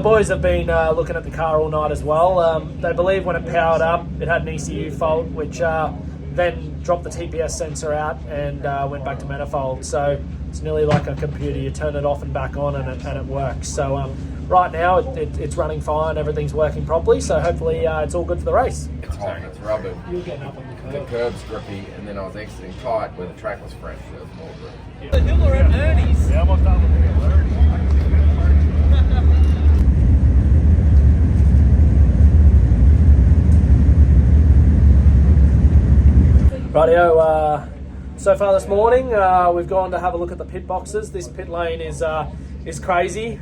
The boys have been looking at the car all night as well. They believe when it powered up, it had an ECU fault, which then dropped the TPS sensor out and went back to manifold. So it's nearly like a computer. You turn it off and back on and it works. So right now it's running fine. Everything's working properly. So hopefully it's all good for the race. It's hot and it's rubbered. You're getting up on the curb. The curb's grippy, and then I was exiting tight where the track was fresh. So it was more grip. The hill are at Ernie's. Yeah, I'm on done with Ernie's. Rightio, so far this morning we've gone to have a look at the pit boxes. This pit lane is crazy.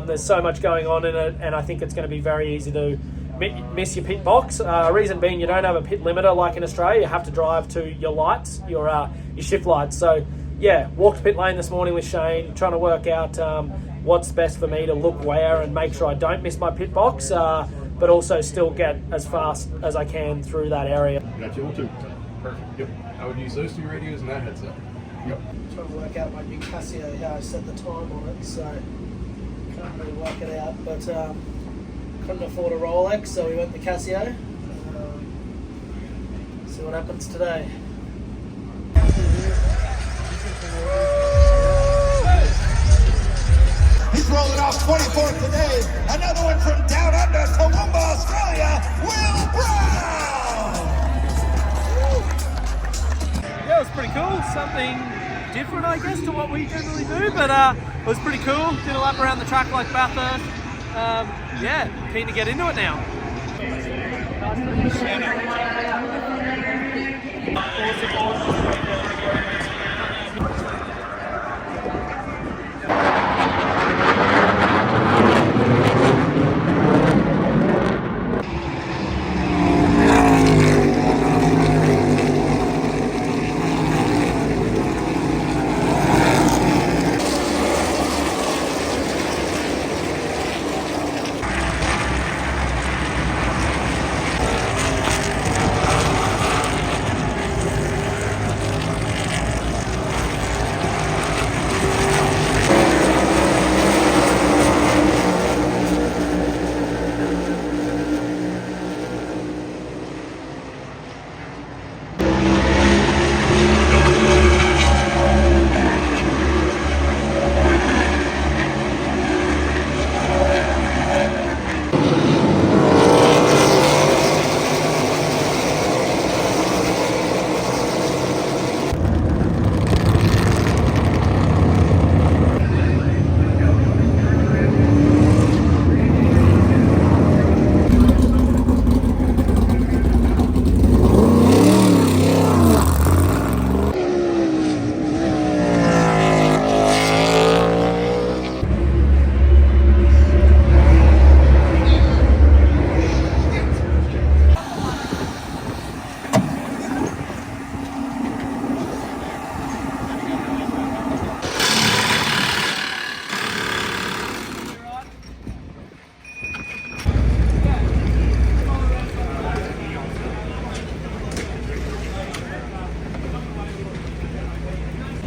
There's so much going on in it, and I think it's going to be very easy to miss your pit box. Reason being, you don't have a pit limiter like in Australia. You have to drive to your lights, your shift lights. So yeah, walked pit lane this morning with Shane, trying to work out what's best for me to look where and make sure I don't miss my pit box, but also still get as fast as I can through that area. Got you all too. Perfect. Yep. I would use those two radios and that headset. Yep. Trying to work out my new Casio, how I set the time on it, so can't really work it out. But couldn't afford a Rolex, so we went the Casio. See what happens today. He's rolling off 24th today. Another one from down under Toowoomba, Australia, Will Brown! Yeah, it was pretty cool. Something different, I guess, to what we generally do, but it was pretty cool. Did a lap around the track like Bathurst. Yeah, keen to get into it now.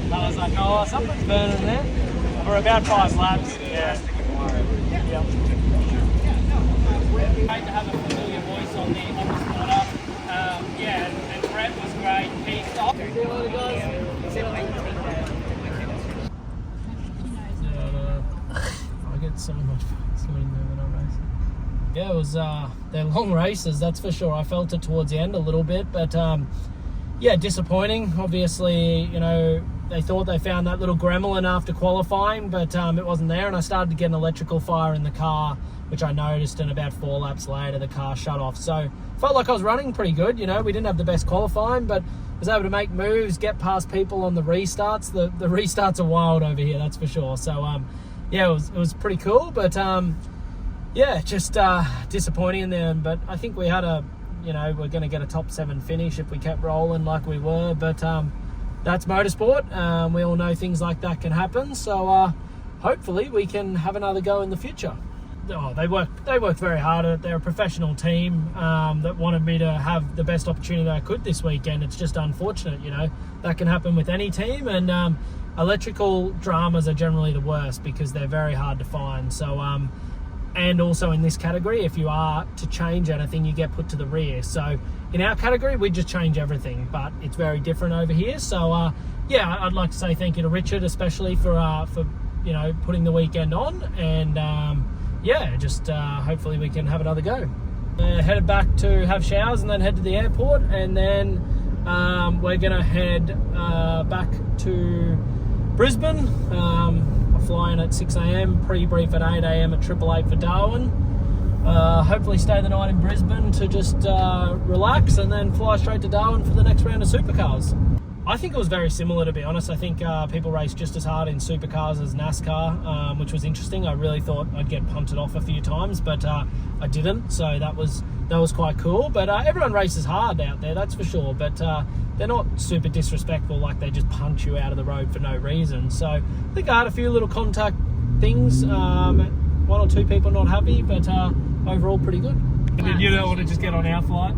I was like, oh, something's burning there. We're about 5 laps. Yeah. Yep. Great to have a familiar voice on the spotter. Yeah, and Brett was great. He stopped. See you later, guys. I get so much sweating there when I race. Yeah, it was they're long races, that's for sure. I felt it towards the end a little bit, but yeah, disappointing. Obviously, you know, they thought they found that little gremlin after qualifying, but it wasn't there, and I started to get an electrical fire in the car, which I noticed, and about 4 laps later the car shut off. So felt like I was running pretty good. You know, we didn't have the best qualifying, but was able to make moves, get past people on the restarts. The restarts are wild over here, that's for sure. So yeah, it was pretty cool, but yeah, just disappointing in there. But I think we had you know, we're going to get a top 7 finish if we kept rolling like we were, but that's motorsport. We all know things like that can happen, so hopefully we can have another go in the future. Oh, they worked very hard at it. They're a professional team that wanted me to have the best opportunity I could this weekend. It's just unfortunate, you know, that can happen with any team, and electrical dramas are generally the worst because they're very hard to find. So And also in this category, if you are to change anything, you get put to the rear. So in our category, we just change everything, but it's very different over here. So yeah, I'd like to say thank you to Richard, especially for you know, putting the weekend on, and yeah, just hopefully we can have another go. Headed back to have showers and then head to the airport, and then we're gonna head back to Brisbane. I'm flying at 6 a.m, pre-brief at 8 a.m. at 888 for Darwin. Hopefully stay the night in Brisbane to just relax, and then fly straight to Darwin for the next round of supercars. I think it was very similar, to be honest. I think people raced just as hard in supercars as NASCAR, which was interesting. I really thought I'd get punted off a few times, but I didn't, so that was quite cool. But everyone races hard out there, that's for sure. But they're not super disrespectful, like they just punch you out of the road for no reason. So I think I had a few little contact things. One or two people not happy, but overall pretty good. And you don't want to just get on our flight?